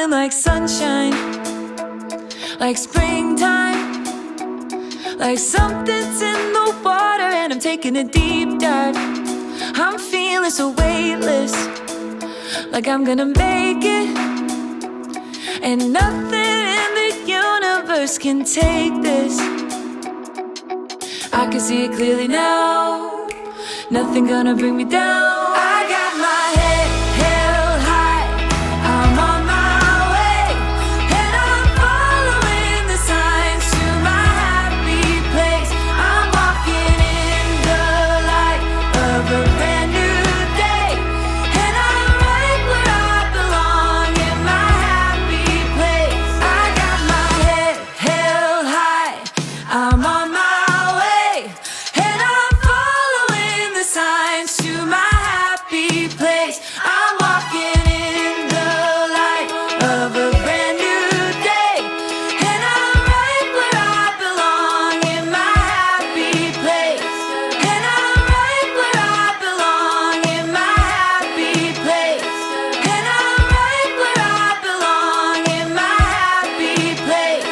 feeling like sunshine, like springtime, like something's in the water and I'm taking a deep dive. I'm feeling so weightless, like I'm gonna make it, and nothing in the universe can take this. I can see it clearly now, nothing gonna bring me down. I got my head held high, I'm on my way, and I'm following the signs to my happy place. I'm walking in the light of a brand new day, and I'm right where I belong in my happy place. I got my head held high, I'm on my way, and I'm following the signs to my happy place. I'm walking in the light of a brand new day, and I'm right where I belong in my happy place. And I'm right where I belong in my happy place. And I'm right where I belong in my happy place.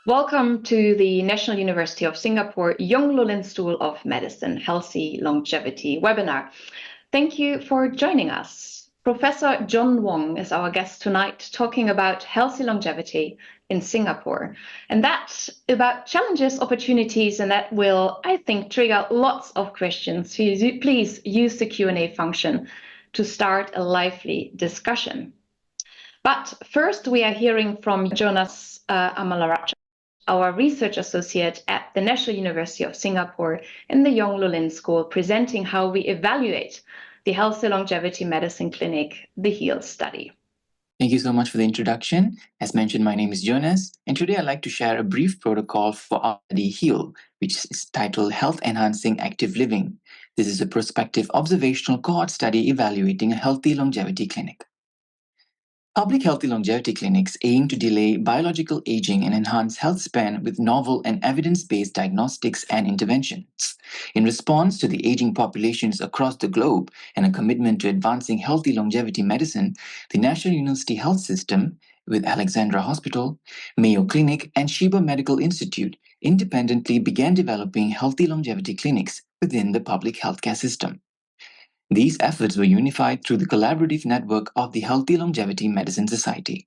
Welcome to the National University of Singapore Eu-Li Wong School of Medicine Healthy Longevity webinar. Thank you for joining us. Professor John Wong is our guest tonight, talking about healthy longevity in Singapore. And that's about challenges, opportunities, and that will, I think, trigger lots of questions. Please use the Q&A function to start a lively discussion. But first, we are hearing from Jonas Amalaraja, our research associate at the National University of Singapore in the Eu-Li Wong School, presenting how we evaluate the Healthy Longevity Medicine Clinic, the HEAL study. Thank you so much for the introduction. As mentioned, my name is Jonas, and today I'd like to share a brief protocol for our study HEAL, which is titled Health Enhancing Active Living. This is a prospective observational cohort study evaluating a healthy longevity clinic. Public healthy longevity clinics aim to delay biological aging and enhance health span with novel and evidence-based diagnostics and interventions. In response to the aging populations across the globe and a commitment to advancing healthy longevity medicine, the National University Health System, with Alexandra Hospital, Mayo Clinic, and Sheba Medical Institute, independently began developing healthy longevity clinics within the public healthcare system. These efforts were unified through the collaborative network of the Healthy Longevity Medicine Society.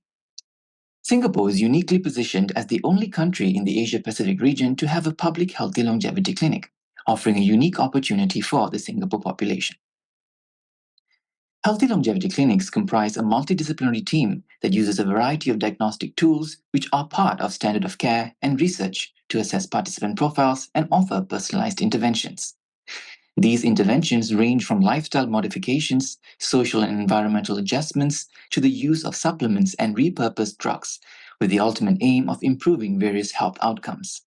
Singapore is uniquely positioned as the only country in the Asia-Pacific region to have a public healthy longevity clinic, offering a unique opportunity for the Singapore population. Healthy longevity clinics comprise a multidisciplinary team that uses a variety of diagnostic tools which are part of standard of care and research to assess participant profiles and offer personalized interventions. These interventions range from lifestyle modifications, social and environmental adjustments, to the use of supplements and repurposed drugs, with the ultimate aim of improving various health outcomes.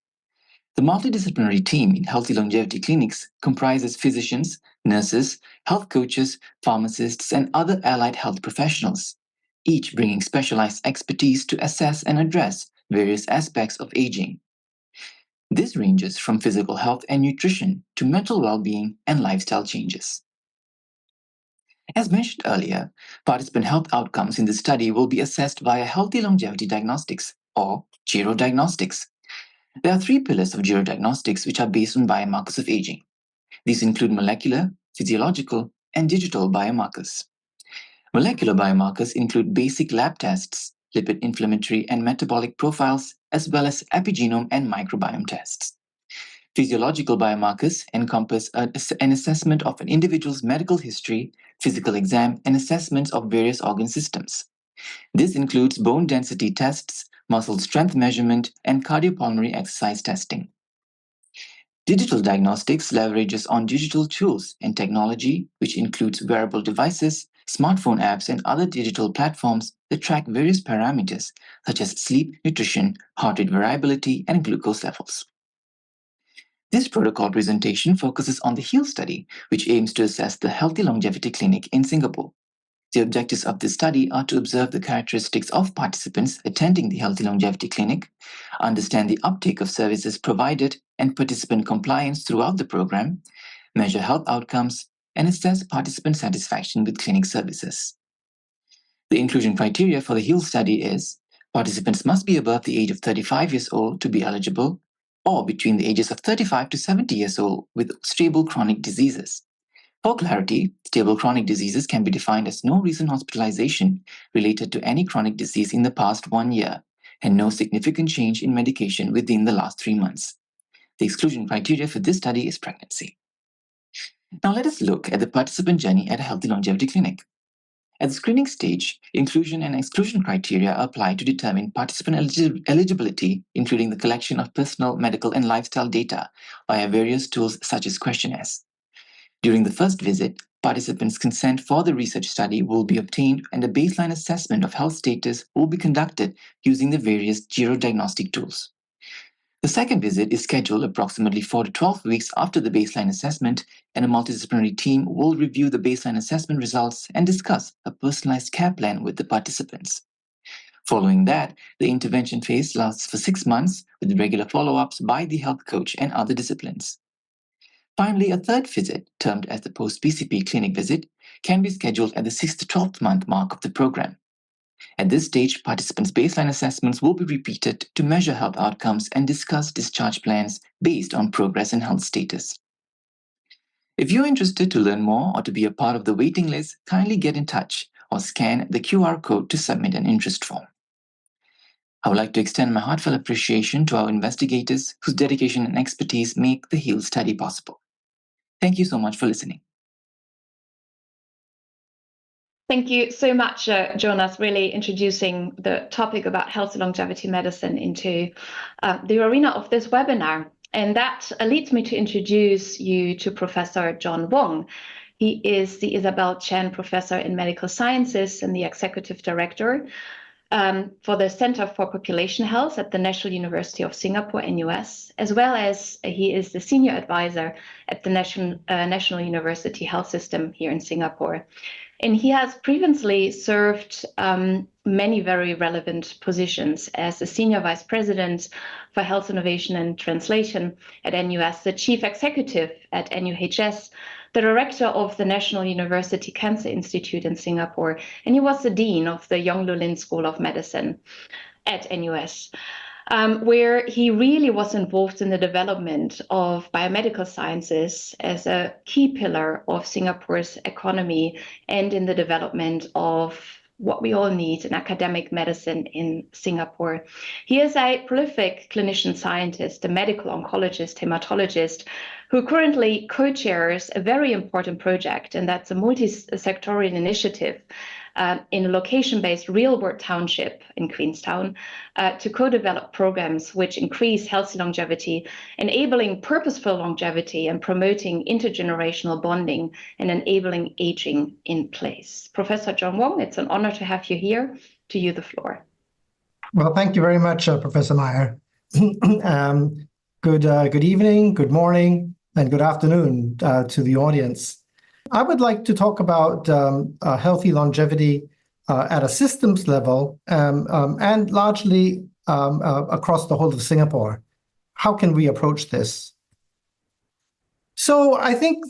The multidisciplinary team in healthy longevity clinics comprises physicians, nurses, health coaches, pharmacists, and other allied health professionals, each bringing specialized expertise to assess and address various aspects of aging. This ranges from physical health and nutrition to mental well-being and lifestyle changes. As mentioned earlier, participant health outcomes in the study will be assessed via healthy longevity diagnostics, or gerodiagnostics. There are three pillars of gerodiagnostics which are based on biomarkers of aging. These include molecular, physiological, and digital biomarkers. Molecular biomarkers include basic lab tests, lipid inflammatory and metabolic profiles, as well as epigenome and microbiome tests. Physiological biomarkers encompass an assessment of an individual's medical history, physical exam, and assessments of various organ systems. This includes bone density tests, muscle strength measurement, and cardiopulmonary exercise testing. Digital diagnostics leverages on digital tools and technology, which includes wearable devices, smartphone apps, and other digital platforms that track various parameters such as sleep, nutrition, heart rate variability, and glucose levels. This protocol presentation focuses on the HEAL study, which aims to assess the Healthy Longevity Clinic in Singapore. The objectives of this study are to observe the characteristics of participants attending the Healthy Longevity Clinic, understand the uptake of services provided and participant compliance throughout the program, measure health outcomes, and assess participant satisfaction with clinic services. The inclusion criteria for the HEAL study is participants must be above the age of 35 years old to be eligible, or between the ages of 35 to 70 years old with stable chronic diseases. For clarity, stable chronic diseases can be defined as no recent hospitalization related to any chronic disease in the past 1 year and no significant change in medication within the last 3 months. The exclusion criteria for this study is pregnancy. Now let us look at the participant journey at a healthy longevity clinic. At the screening stage, inclusion and exclusion criteria are applied to determine participant eligibility, including the collection of personal, medical, and lifestyle data via various tools such as questionnaires. During the first visit, participants' consent for the research study will be obtained and a baseline assessment of health status will be conducted using the various gerodiagnostic tools. The second visit is scheduled approximately 4 to 12 weeks after the baseline assessment, and a multidisciplinary team will review the baseline assessment results and discuss a personalized care plan with the participants. Following that, the intervention phase lasts for 6 months with regular follow-ups by the health coach and other disciplines. Finally, a third visit, termed as the post-PCP clinic visit, can be scheduled at the 6th to 12th month mark of the program. At this stage, participants' baseline assessments will be repeated to measure health outcomes and discuss discharge plans based on progress and health status. If you're interested to learn more or to be a part of the waiting list, kindly get in touch or scan the QR code to submit an interest form. I would like to extend my heartfelt appreciation to our investigators whose dedication and expertise make the HEAL study possible. Thank you so much for listening. Thank you so much, Jonas, really introducing the topic about health and longevity medicine into the arena of this webinar. And that leads me to introduce you to Professor John Wong. He is the Isabel Chan Professor in Medical Sciences and the Executive Director for the Center for Population Health at the National University of Singapore, NUHS, as well as he is the Senior Advisor at the National University Health System here in Singapore. And he has previously served many very relevant positions as the Senior Vice President for Health Innovation and Translation at NUHS, the Chief Executive at NUHS, the Director of the National University Cancer Institute in Singapore, and he was the Dean of the Yung-Lu-Lin School of Medicine at NUHS. Where he really was involved in the development of biomedical sciences as a key pillar of Singapore's economy and in the development of what we all need in academic medicine in Singapore. He is a prolific clinician scientist, a medical oncologist, hematologist, who currently co-chairs a very important project, and that's a multi-sectorial initiative in a location-based real-world township in Queenstown to co-develop programs which increase healthy longevity, enabling purposeful longevity and promoting intergenerational bonding and enabling aging in place. Professor John Wong, it's an honor to have you here. To you the floor. Well, thank you very much, Professor Maier. Good evening, good morning, and good afternoon to the audience. I would like to talk about healthy longevity at a systems level and largely across the whole of Singapore. How can we approach this? So I think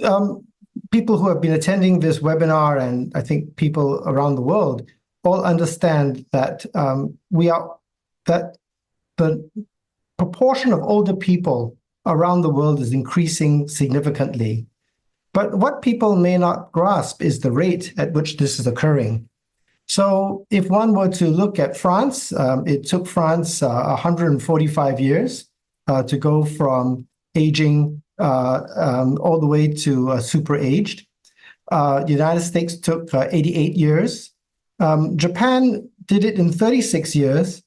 people who have been attending this webinar, and I think people around the world, all understand that that the proportion of older people around the world is increasing significantly. But what people may not grasp is the rate at which this is occurring. So if one were to look at France, it took France 145 years to go from aging all the way to super-aged. The United States took 88 years. Japan did it in 36 years.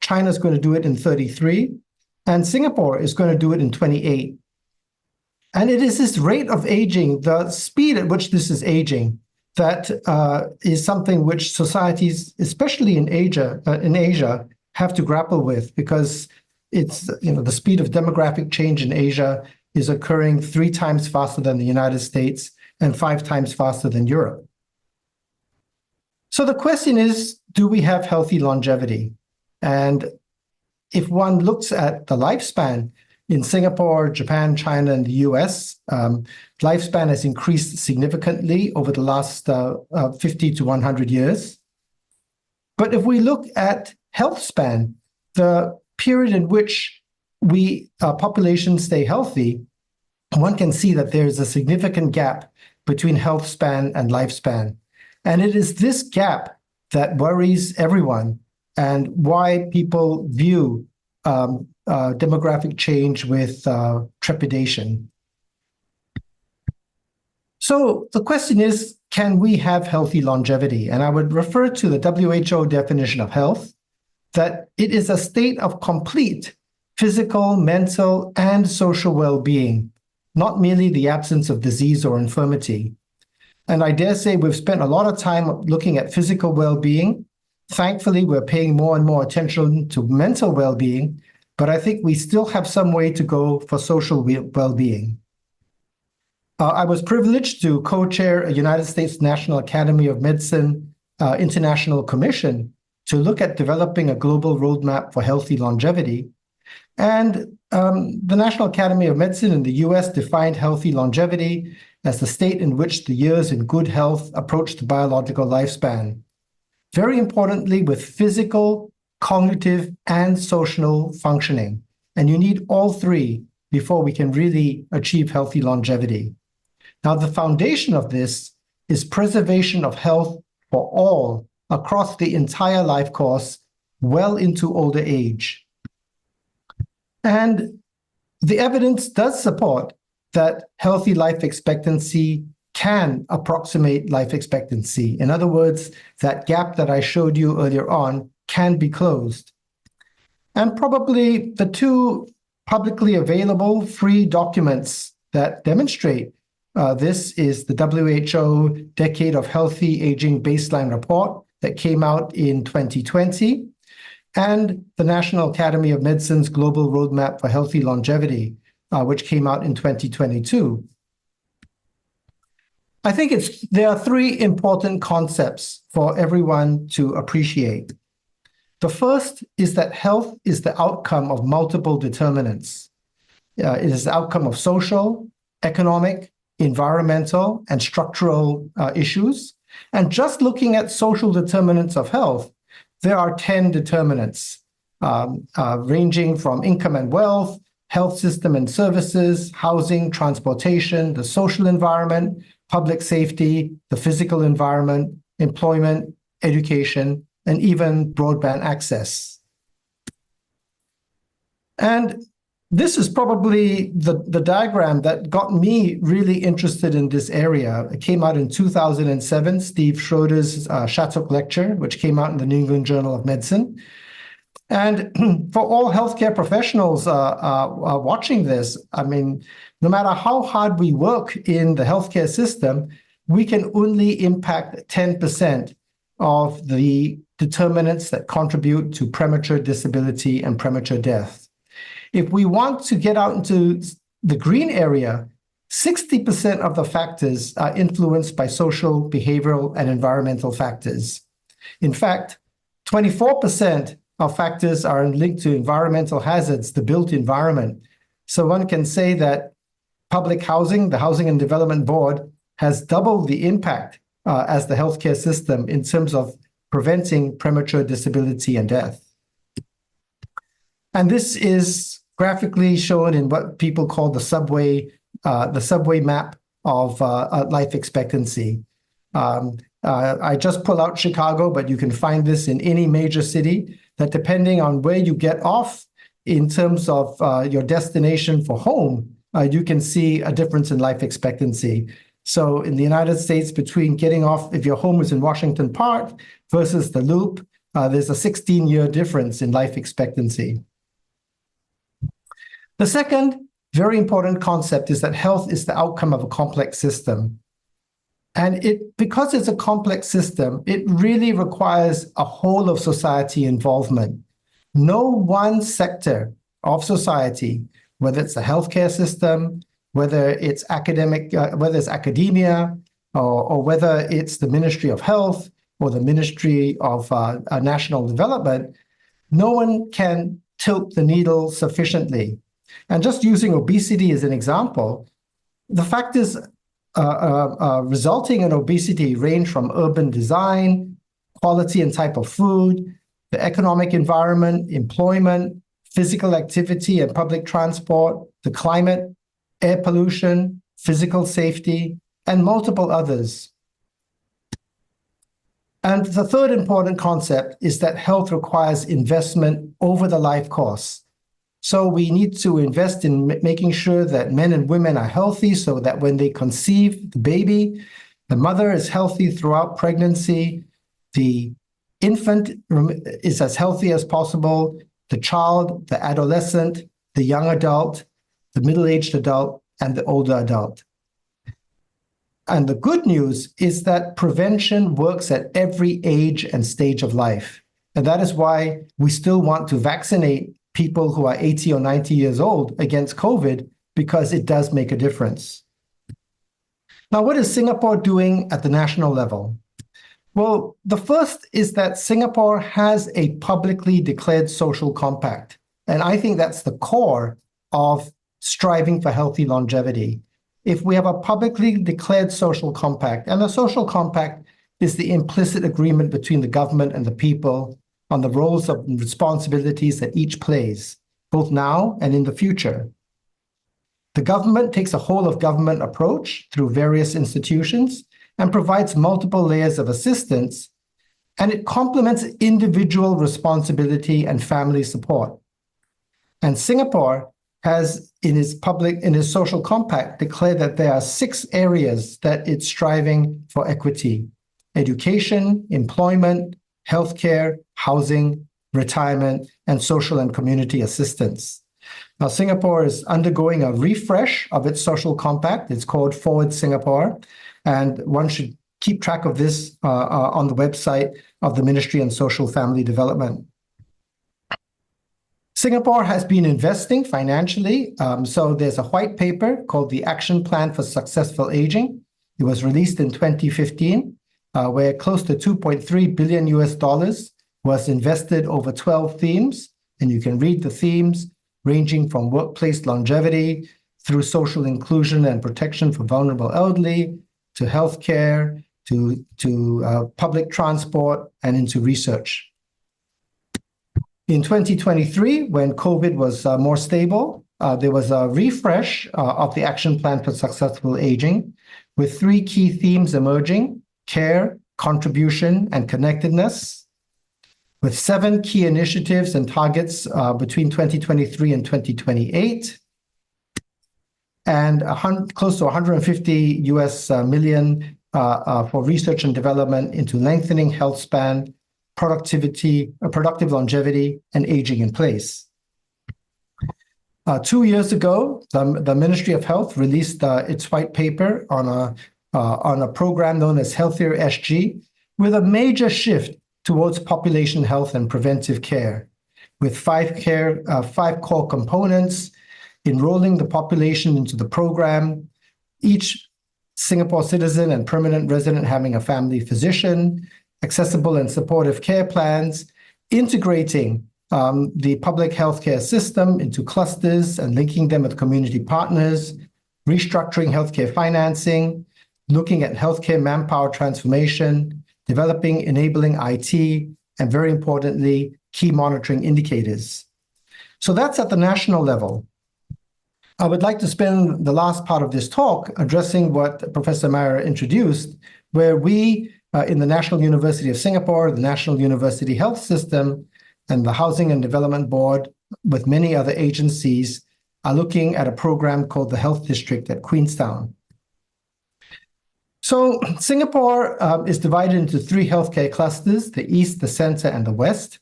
China's going to do it in 33. And Singapore is going to do it in 28. And it is this rate of aging, the speed at which this is aging, that is something which societies, especially in Asia, have to grapple with, because it's, the speed of demographic change in Asia is occurring 3 times faster than the United States and 5 times faster than Europe. So the question is, do we have healthy longevity? And if one looks at the lifespan in Singapore, Japan, China, and the US, lifespan has increased significantly over the last 50 to 100 years. But if we look at health span, the period in which populations stay healthy, one can see that there is a significant gap between health span and lifespan. And it is this gap that worries everyone and why people view demographic change with trepidation. So the question is, can we have healthy longevity? And I would refer to the WHO definition of health, that it is a state of complete physical, mental, and social well-being, not merely the absence of disease or infirmity. And I dare say we've spent a lot of time looking at physical well-being. Thankfully, we're paying more and more attention to mental well-being, but I think we still have some way to go for social well-being. I was privileged to co-chair a United States National Academy of Medicine International Commission to look at developing a global roadmap for healthy longevity. And the National Academy of Medicine in the US defined healthy longevity as the state in which the years in good health approach the biological lifespan. Very importantly, with physical, cognitive, and social functioning. And you need all three before we can really achieve healthy longevity. Now, the foundation of this is preservation of health for all across the entire life course, well into older age. And the evidence does support that healthy life expectancy can approximate life expectancy. In other words, that gap that I showed you earlier on can be closed. And probably the two publicly available free documents that demonstrate this is the WHO Decade of Healthy Aging Baseline Report that came out in 2020, and the National Academy of Medicine's Global Roadmap for Healthy Longevity, which came out in 2022. I think there are three important concepts for everyone to appreciate. The first is that health is the outcome of multiple determinants. It is the outcome of social, economic, environmental, and structural issues. And just looking at social determinants of health, there are 10 determinants, ranging from income and wealth, health system and services, housing, transportation, the social environment, public safety, the physical environment, employment, education, and even broadband access. And this is probably the diagram that got me really interested in this area. It came out in 2007, Steve Schroeder's Shattuck Lecture, which came out in the New England Journal of Medicine. And for all healthcare professionals watching this, I mean, no matter how hard we work in the healthcare system, we can only impact 10% of the determinants that contribute to premature disability and premature death. If we want to get out into the green area, 60% of the factors are influenced by social, behavioral, and environmental factors. In fact, 24% of factors are linked to environmental hazards, the built environment. So one can say that public housing, the Housing and Development Board, has doubled the impact as the healthcare system in terms of preventing premature disability and death. And this is graphically shown in what people call the subway map of life expectancy. I just pull out Chicago, but you can find this in any major city, that depending on where you get off in terms of your destination for home, you can see a difference in life expectancy. So in the United States, between getting off, if your home is in Washington Park versus the Loop, there's a 16-year difference in life expectancy. The second very important concept is that health is the outcome of a complex system. And because it's a complex system, it really requires a whole of society involvement. No one sector of society, whether it's the healthcare system, whether it's academia, or whether it's the Ministry of Health or the Ministry of National Development, no one can tilt the needle sufficiently. And just using obesity as an example, the factors resulting in obesity range from urban design, quality and type of food, the economic environment, employment, physical activity and public transport, the climate, air pollution, physical safety, and multiple others. And the third important concept is that health requires investment over the life course. So we need to invest in making sure that men and women are healthy so that when they conceive the baby, the mother is healthy throughout pregnancy, the infant is as healthy as possible, the child, the adolescent, the young adult, the middle-aged adult, and the older adult. And the good news is that prevention works at every age and stage of life. And that is why we still want to vaccinate people who are 80 or 90 years old against COVID, because it does make a difference. Now, what is Singapore doing at the national level? Well, the first is that Singapore has a publicly declared social compact. And I think that's the core of striving for healthy longevity. If we have a publicly declared social compact, and the social compact is the implicit agreement between the government and the people on the roles and responsibilities that each plays, both now and in the future. The government takes a whole-of-government approach through various institutions and provides multiple layers of assistance, and it complements individual responsibility and family support. And Singapore has, in its social compact, declared that there are 6 areas that it's striving for equity: education, employment, healthcare, housing, retirement, and social and community assistance. Now, Singapore is undergoing a refresh of its social compact. It's called Forward Singapore, and one should keep track of this on the website of the Ministry of Social Family Development. Singapore has been investing financially. So there's a white paper called the Action Plan for Successful Aging. It was released in 2015, where close to $2.3 billion was invested over 12 themes. And you can read the themes ranging from workplace longevity through social inclusion and protection for vulnerable elderly, to healthcare, to public transport, and into research. In 2023, when COVID was more stable, there was a refresh of the Action Plan for Successful Aging, with 3 key themes emerging: care, contribution, and connectedness, with 7 key initiatives and targets between 2023 and 2028, and close to $150 million for research and development into lengthening health span, productive longevity, and aging in place. 2 years ago, the Ministry of Health released its white paper on a program known as Healthier SG, with a major shift towards population health and preventive care, with 5 core components: enrolling the population into the program, each Singapore citizen and permanent resident having a family physician, accessible and supportive care plans, integrating the public healthcare system into clusters and linking them with community partners, restructuring healthcare financing, looking at healthcare manpower transformation, developing enabling IT, and very importantly, key monitoring indicators. So that's at the national level. I would like to spend the last part of this talk addressing what Professor Maier introduced, where we in the National University of Singapore, the National University Health System, and the Housing and Development Board, with many other agencies, are looking at a program called the Health District at Queenstown. So Singapore is divided into 3 healthcare clusters: the East, the Center, and the West.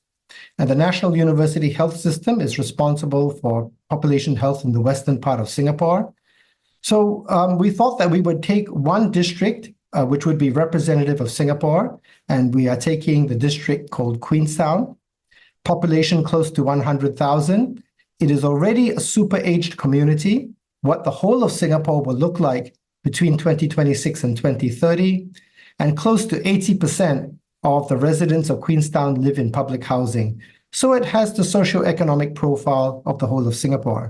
And the National University Health System is responsible for population health in the western part of Singapore. So we thought that we would take one district, which would be representative of Singapore, and we are taking the district called Queenstown, population close to 100,000. It is already a super-aged community. What the whole of Singapore will look like between 2026 and 2030, and close to 80% of the residents of Queenstown live in public housing. So it has the socioeconomic profile of the whole of Singapore.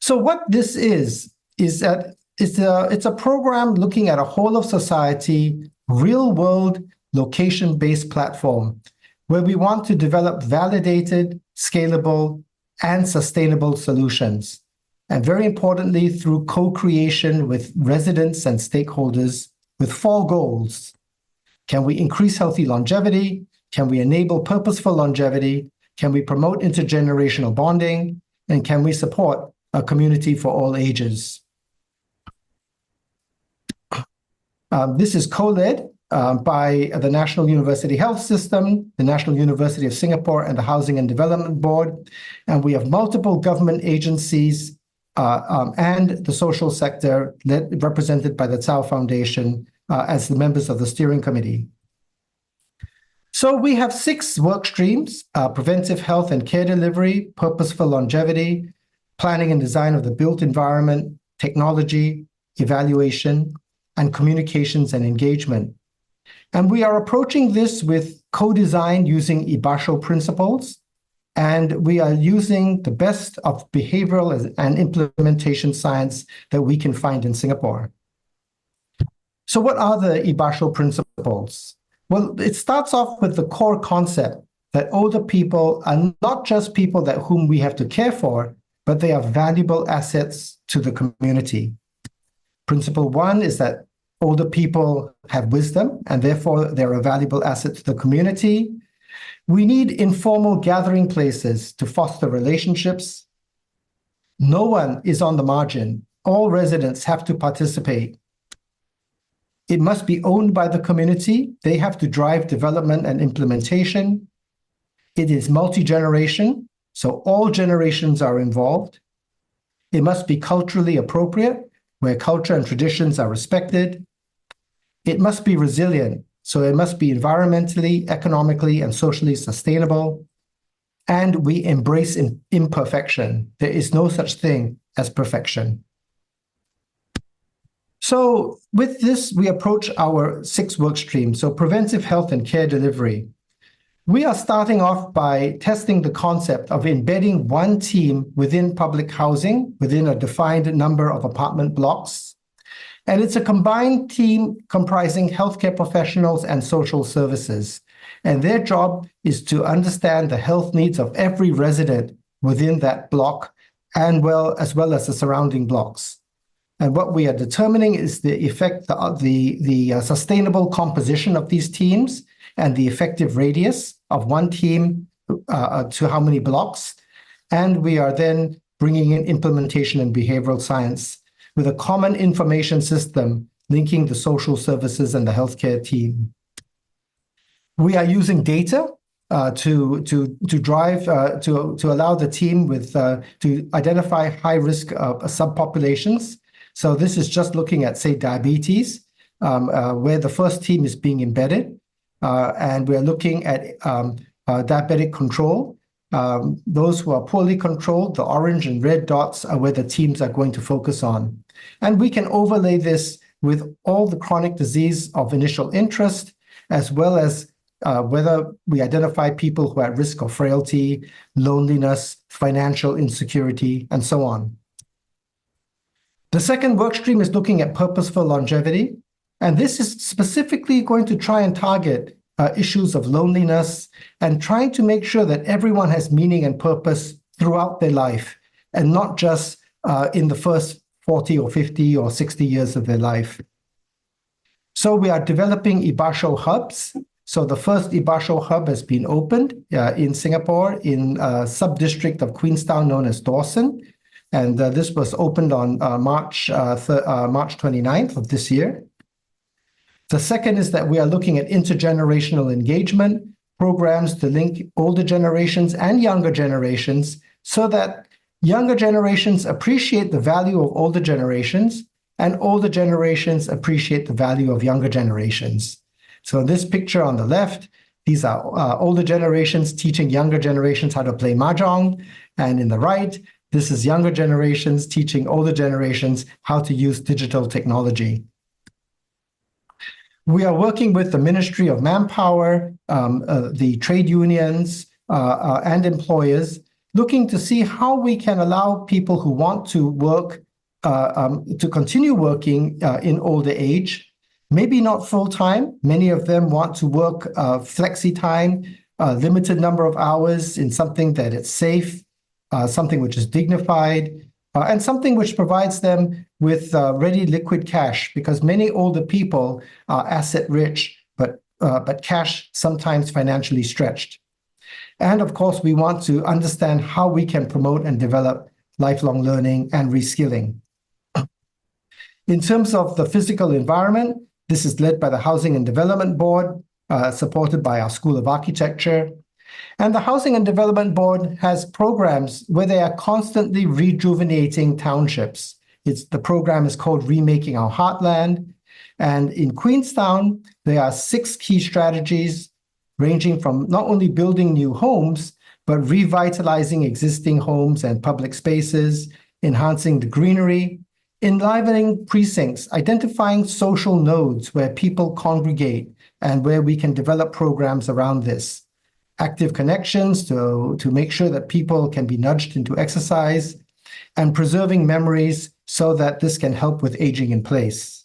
So what this is that it's a program looking at a whole of society, real-world location-based platform where we want to develop validated, scalable, and sustainable solutions. And very importantly, through co-creation with residents and stakeholders with 4 goals. Can we increase healthy longevity? Can we enable purposeful longevity? Can we promote intergenerational bonding? And can we support a community for all ages? This is co-led by the National University Health System, the National University of Singapore, and the Housing and Development Board. And we have multiple government agencies and the social sector represented by the Tsao Foundation as the members of the steering committee. So we have 6 work streams: preventive health and care delivery, purposeful longevity, planning and design of the built environment, technology, evaluation, and communications and engagement. And we are approaching this with co-design using Ibasho principles, and we are using the best of behavioral and implementation science that we can find in Singapore. So what are the Ibasho principles? Well, it starts off with the core concept that older people are not just people that whom we have to care for, but they are valuable assets to the community. Principle 1 is that older people have wisdom, and therefore they're a valuable asset to the community. We need informal gathering places to foster relationships. No one is on the margin. All residents have to participate. It must be owned by the community. They have to drive development and implementation. It is multi-generation, so all generations are involved. It must be culturally appropriate, where culture and traditions are respected. It must be resilient, so it must be environmentally, economically, and socially sustainable. And we embrace imperfection. There is no such thing as perfection. So with this, we approach our 6 work streams. So preventive health and care delivery. We are starting off by testing the concept of embedding one team within public housing, within a defined number of apartment blocks. And it's a combined team comprising healthcare professionals and social services. And their job is to understand the health needs of every resident within that block, and as well as the surrounding blocks. And what we are determining is the effect of the sustainable composition of these teams and the effective radius of one team to how many blocks. And we are then bringing in implementation and behavioral science with a common information system linking the social services and the healthcare team. We are using data to allow the team to identify high risk subpopulations. So this is just looking at, say, diabetes, where the first team is being embedded. And we're looking at diabetic control. Those who are poorly controlled, the orange and red dots are where the teams are going to focus on. And we can overlay this with all the chronic disease of initial interest, as well as whether we identify people who are at risk of frailty, loneliness, financial insecurity, and so on. The second work stream is looking at purposeful longevity. And this is specifically going to try and target issues of loneliness and trying to make sure that everyone has meaning and purpose throughout their life and not just in the first 40 or 50 or 60 years of their life. So we are developing Ibasho hubs. So the first Ibasho hub has been opened in Singapore in a sub-district of Queenstown known as Dawson. And this was opened on March 29th of this year. The second is that we are looking at intergenerational engagement programs to link older generations and younger generations so that younger generations appreciate the value of older generations and older generations appreciate the value of younger generations. So in this picture on the left, these are older generations teaching younger generations how to play mahjong. And in the right, this is younger generations teaching older generations how to use digital technology. We are working with the Ministry of Manpower, the trade unions, and employers, looking to see how we can allow people who want to work to continue working in older age, maybe not full-time. Many of them want to work flexi-time, a limited number of hours in something that is safe, something which is dignified, and something which provides them with ready liquid cash, because many older people are asset-rich, but cash sometimes financially stretched. And of course, we want to understand how we can promote and develop lifelong learning and reskilling. In terms of the physical environment, this is led by the Housing and Development Board, supported by our School of Architecture. And the Housing and Development Board has programs where they are constantly rejuvenating townships. The program is called Remaking Our Heartland. And in Queenstown, there are 6 key strategies ranging from not only building new homes, but revitalizing existing homes and public spaces, enhancing the greenery, enlivening precincts, identifying social nodes where people congregate and where we can develop programs around this. Active connections to make sure that people can be nudged into exercise, and preserving memories so that this can help with aging in place.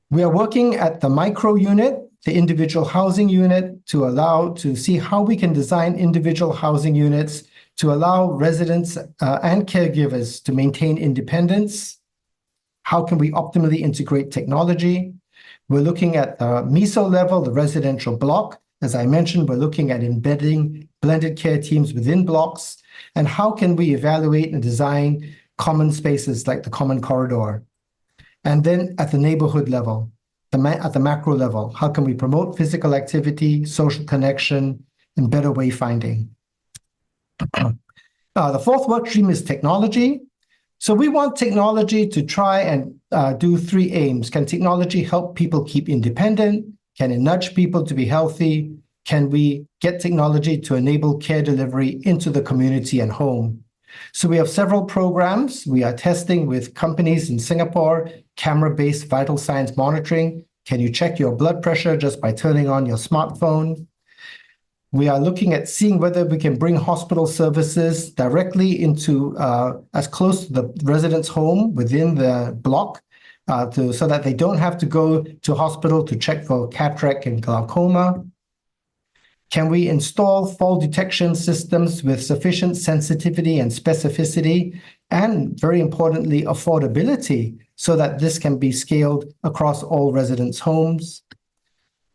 We are working at the micro unit, the individual housing unit, to see how we can design individual housing units to allow residents and caregivers to maintain independence. How can we optimally integrate technology? We're looking at the meso level, the residential block. As I mentioned, we're looking at embedding blended care teams within blocks, and how can we evaluate and design common spaces like the common corridor? And then at the neighborhood level, at the macro level, how can we promote physical activity, social connection, and better wayfinding? The fourth work stream is technology. So we want technology to try and do 3 aims. Can technology help people keep independent? Can it nudge people to be healthy? Can we get technology to enable care delivery into the community and home? So we have several programs. We are testing with companies in Singapore, camera-based vital signs monitoring. Can you check your blood pressure just by turning on your smartphone? We are looking at seeing whether we can bring hospital services directly into as close to the resident's home within the block, so that they don't have to go to hospital to check for cataract and glaucoma. Can we install fall detection systems with sufficient sensitivity and specificity, and very importantly, affordability, so that this can be scaled across all residents' homes?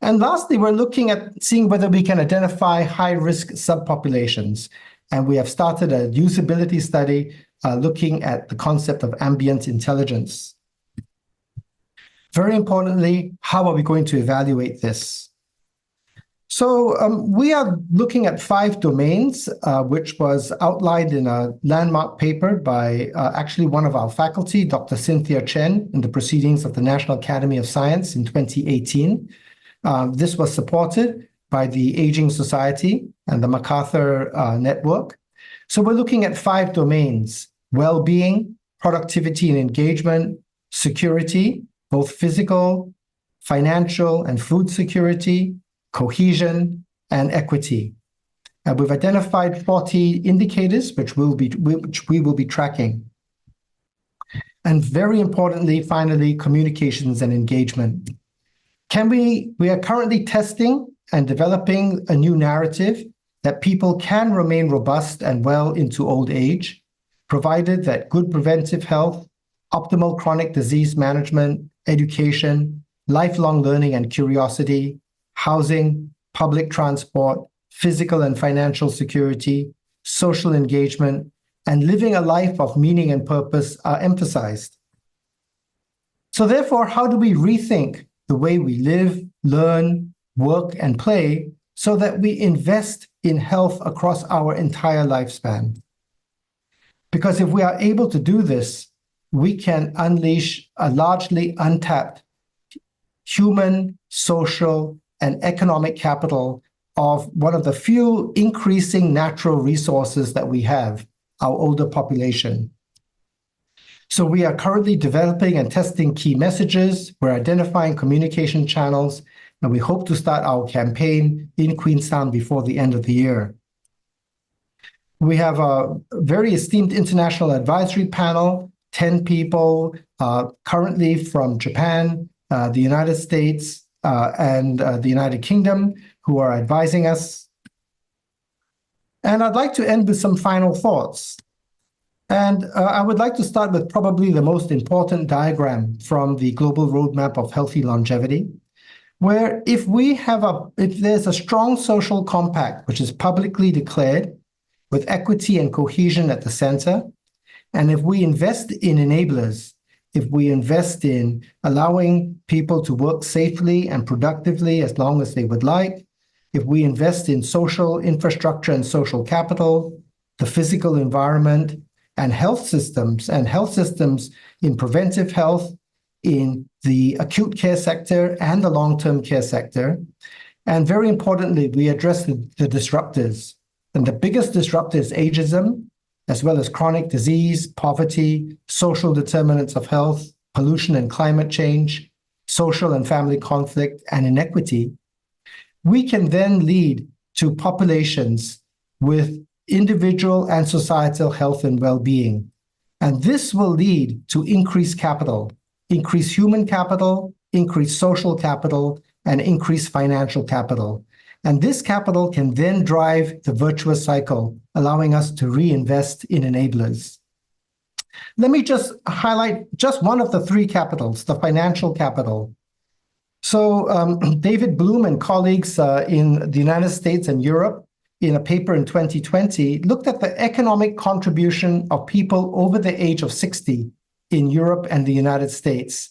And lastly, we're looking at seeing whether we can identify high-risk subpopulations. And we have started a usability study looking at the concept of ambient intelligence. Very importantly, how are we going to evaluate this? So we are looking at 5 domains, which was outlined in a landmark paper by actually one of our faculty, Dr. Cynthia Chen, in the Proceedings of the National Academy of Science in 2018. This was supported by the Aging Society and the MacArthur Network. So we're looking at 5 domains: well-being, productivity and engagement, security, both physical, financial, and food security, cohesion, and equity. And we've identified 40 indicators which we will be tracking. And very importantly, finally, communications and engagement. We are currently testing and developing a new narrative that people can remain robust and well into old age, provided that good preventive health, optimal chronic disease management, education, lifelong learning and curiosity, housing, public transport, physical and financial security, social engagement, and living a life of meaning and purpose are emphasized. So therefore, how do we rethink the way we live, learn, work, and play so that we invest in health across our entire lifespan? Because if we are able to do this, we can unleash a largely untapped human, social, and economic capital of one of the few increasing natural resources that we have, our older population. So we are currently developing and testing key messages. We're identifying communication channels, and we hope to start our campaign in Queenstown before the end of the year. We have a very esteemed international advisory panel, 10 people, currently from Japan, the United States, and the United Kingdom, who are advising us. And I'd like to end with some final thoughts. And I would like to start with probably the most important diagram from the Global Roadmap of Healthy Longevity, where if there's a strong social compact, which is publicly declared, with equity and cohesion at the center, and if we invest in enablers, if we invest in allowing people to work safely and productively as long as they would like, if we invest in social infrastructure and social capital, the physical environment, and health systems in preventive health, in the acute care sector and the long-term care sector. And very importantly, we address the disruptors. And the biggest disruptor is ageism, as well as chronic disease, poverty, social determinants of health, pollution and climate change, social and family conflict, and inequity. We can then lead to populations with individual and societal health and well-being. And this will lead to increased capital, increased human capital, increased social capital, and increased financial capital. And this capital can then drive the virtuous cycle, allowing us to reinvest in enablers. Let me just highlight just one of the three capitals, the financial capital. So David Bloom and colleagues in the United States and Europe, in a paper in 2020, looked at the economic contribution of people over the age of 60 in Europe and the United States,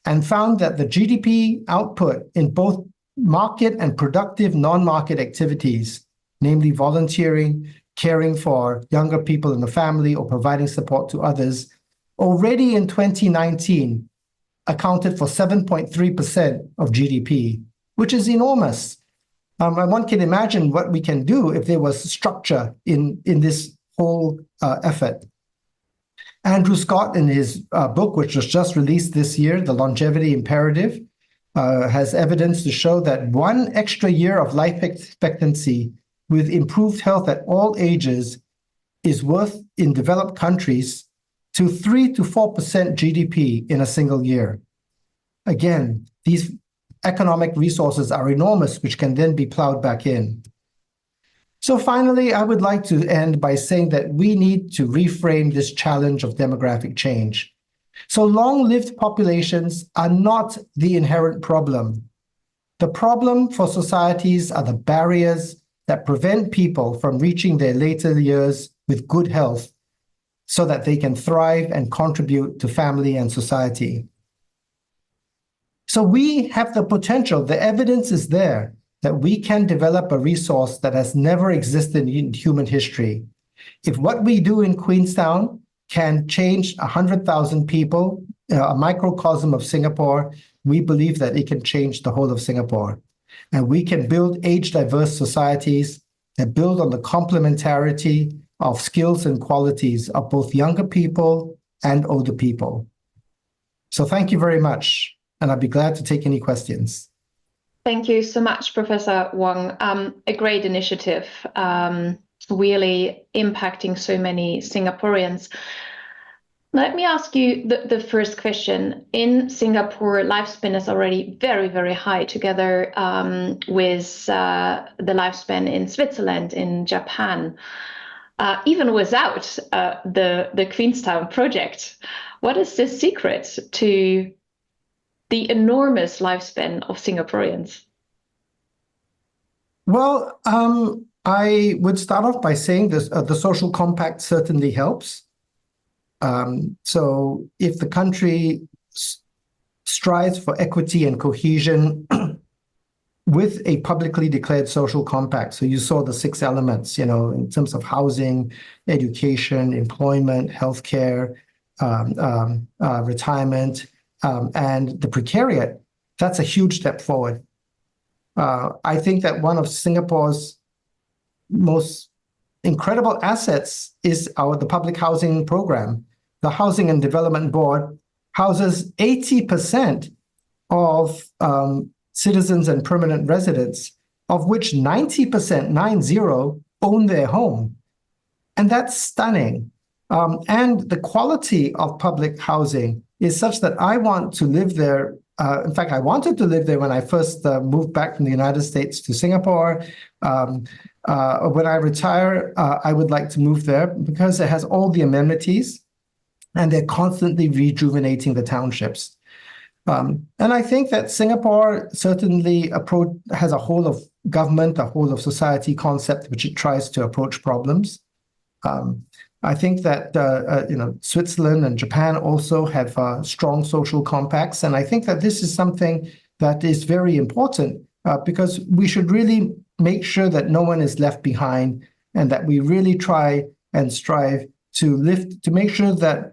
and found that the GDP output in both market and productive non-market activities, namely volunteering, caring for younger people in the family, or providing support to others, already in 2019 accounted for 7.3% of GDP, which is enormous. And one can imagine what we can do if there was structure in this whole effort. Andrew Scott, in his book, which was just released this year, The Longevity Imperative, has evidence to show that 1 extra year of life expectancy with improved health at all ages is worth, in developed countries, to 3 to 4% GDP in a single year. Again, these economic resources are enormous, which can then be plowed back in. So finally, I would like to end by saying that we need to reframe this challenge of demographic change. So long-lived populations are not the inherent problem. The problem for societies are the barriers that prevent people from reaching their later years with good health so that they can thrive and contribute to family and society. So we have the potential, the evidence is there, that we can develop a resource that has never existed in human history. If what we do in Queenstown can change 100,000 people, a microcosm of Singapore, we believe that it can change the whole of Singapore. And we can build age-diverse societies that build on the complementarity of skills and qualities of both younger people and older people. So thank you very much. And I'd be glad to take any questions. Thank you so much, Professor Wong. A great initiative, really impacting so many Singaporeans. Let me ask you the first question. In Singapore, lifespan is already very, very high, together with the lifespan in Switzerland, in Japan, even without the Queenstown project. What is the secret to the enormous lifespan of Singaporeans? Well, I would start off by saying this, the social compact certainly helps. So if the country strives for equity and cohesion with a publicly declared social compact, so you saw the 6 elements, in terms of housing, education, employment, healthcare, retirement, and the precariat, that's a huge step forward. I think that one of Singapore's most incredible assets is the public housing program. The Housing and Development Board houses 80% of citizens and permanent residents, of which 90%, 90, own their home. And that's stunning. And the quality of public housing is such that I want to live there in fact, I wanted to live there when I first moved back from the United States to Singapore. When I retire, I would like to move there because it has all the amenities and they're constantly rejuvenating the townships. And I think that Singapore certainly has a whole of government, a whole of society concept which it tries to approach problems. I think that Switzerland and Japan also have strong social compacts, and I think that this is something that is very important because we should really make sure that no one is left behind, and that we really try and strive to make sure that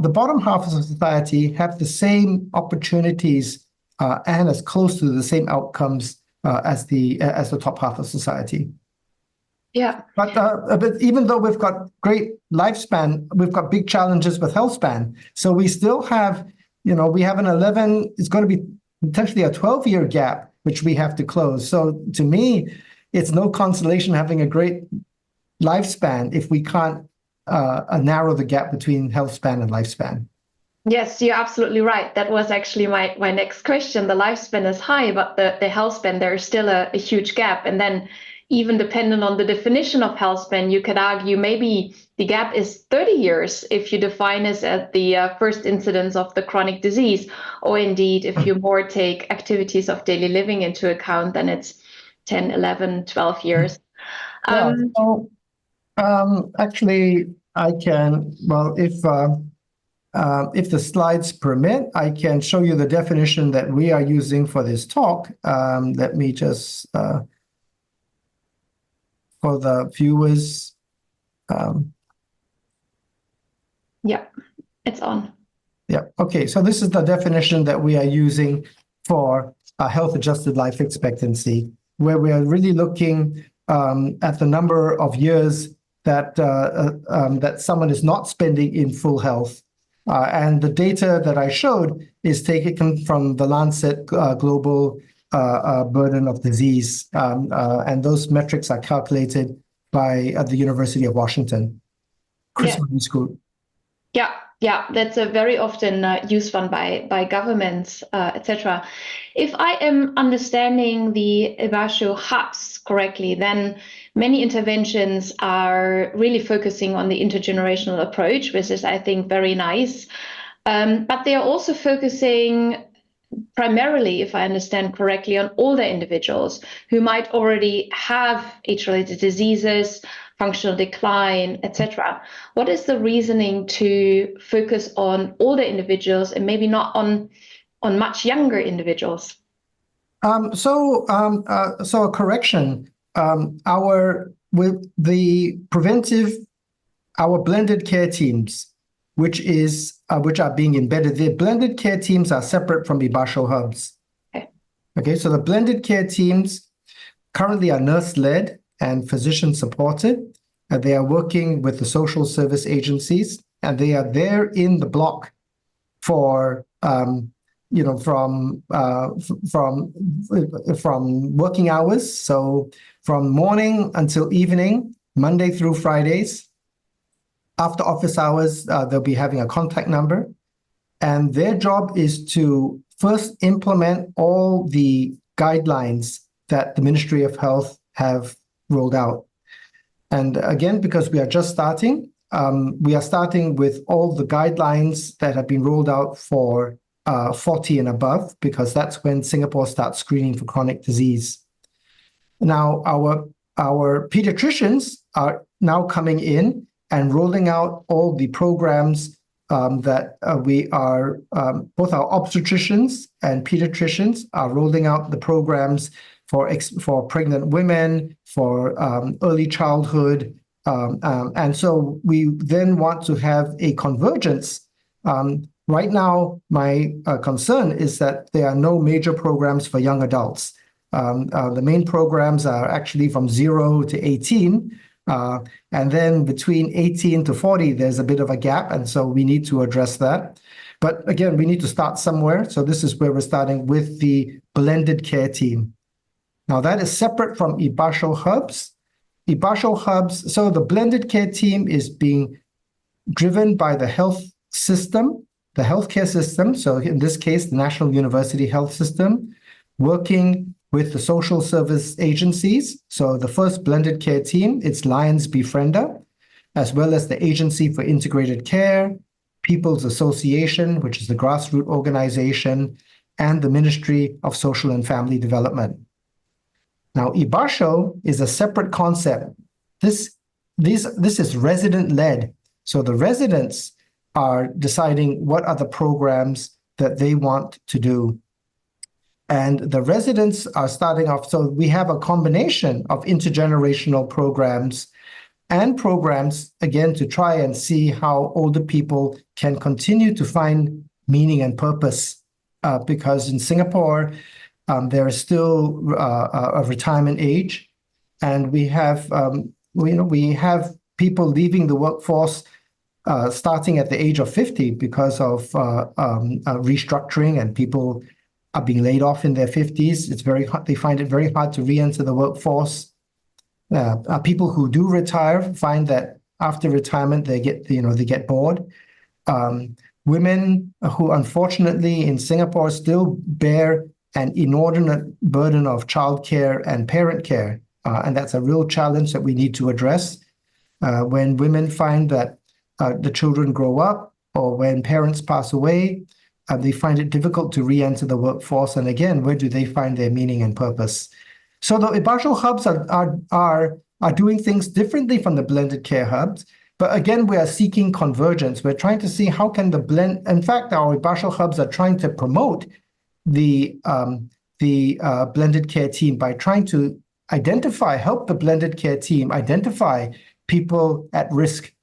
the bottom half of society have the same opportunities and as close to the same outcomes as the top half of society. Yeah. But even though we've got great lifespan, we've got big challenges with health span. So we still have, we have an 11, it's going to be potentially a 12-year gap, which we have to close. So to me, it's no consolation having a great lifespan if we can't narrow the gap between health span and lifespan. Yes, you're absolutely right. That was actually my next question. The lifespan is high, but the health span, there is still a huge gap. And then even dependent on the definition of health span, you could argue maybe the gap is 30 years if you define it as the first incidence of the chronic disease, or indeed, if you more take activities of daily living into account, then it's 10, 11, 12 years. Yeah, actually, I can, well, if the slides permit, I can show you the definition that we are using for this talk. Let me just... for the viewers. Yeah, it's on. Yeah, okay, so this is the definition that we are using for health-adjusted life expectancy, where we are really looking at the number of years that that someone is not spending in full health. And the data that I showed is taken from the Lancet Global burden of disease, and those metrics are calculated by the University of Washington. Chris School. Yeah, that's a very often used one by governments, etc. If I am understanding the Ibasho hubs correctly, then many interventions are really focusing on the intergenerational approach, which is, I think, very nice. But they are also focusing primarily, if I understand correctly, on older individuals who might already have age-related diseases, functional decline, etc. What is the reasoning to focus on older individuals and maybe not on much younger individuals? So a correction. With the preventive, our blended care teams, which are being embedded. The blended care teams are separate from the Ibasho hubs. Okay, so the blended care teams currently are nurse-led and physician-supported. They are working with the social service agencies, and they are there in the block for from working hours. So from morning until evening, Monday through Fridays. After office hours, they'll be having a contact number, and their job is to first implement all the guidelines that the Ministry of Health have rolled out. And again, because we are just starting, we are starting with all the guidelines that have been rolled out for 40 and above, because that's when Singapore starts screening for chronic disease. Now, our pediatricians are now coming in and rolling out all the programs that we are, both our obstetricians and pediatricians are rolling out the programs for pregnant women, for early childhood. And so we then want to have a convergence. Right now, my concern is that there are no major programs for young adults. The main programs are actually from 0 to 18. And then between 18 to 40, there's a bit of a gap. And so we need to address that. But again, we need to start somewhere. So this is where we're starting with the blended care team. Now that is separate from Ibasho hubs. Ibasho hubs, so the blended care team is being driven by the health system. the healthcare system, so in this case, the National University Health System, working with the social service agencies. So the first blended care team, it's Lions Befriender, as well as the Agency for Integrated Care, People's Association, which is the grassroots organization, and the Ministry of Social and Family Development. Now, Ibasho is a separate concept. This is resident-led. So the residents are deciding what are the programs that they want to do. And the residents are starting off, so we have a combination of intergenerational programs and programs, again, to try and see how older people can continue to find meaning and purpose. Because in Singapore, there is still a retirement age, and we have people leaving the workforce starting at the age of 50 because of restructuring, and people are being laid off in their 50s. It's very hard, they find it very hard to re-enter the workforce. People who do retire find that after retirement they get bored. Women who unfortunately in Singapore still bear an inordinate burden of childcare and parent care, and that's a real challenge that we need to address. When women find that the children grow up, or when parents pass away, they find it difficult to re-enter the workforce. And again, where do they find their meaning and purpose? So the Ibasho hubs are doing things differently from the blended care hubs. But again, we are seeking convergence. We're trying to see how can the blend. In fact, our Ibasho hubs are trying to promote the blended care team by trying to help the blended care team identify people at risk,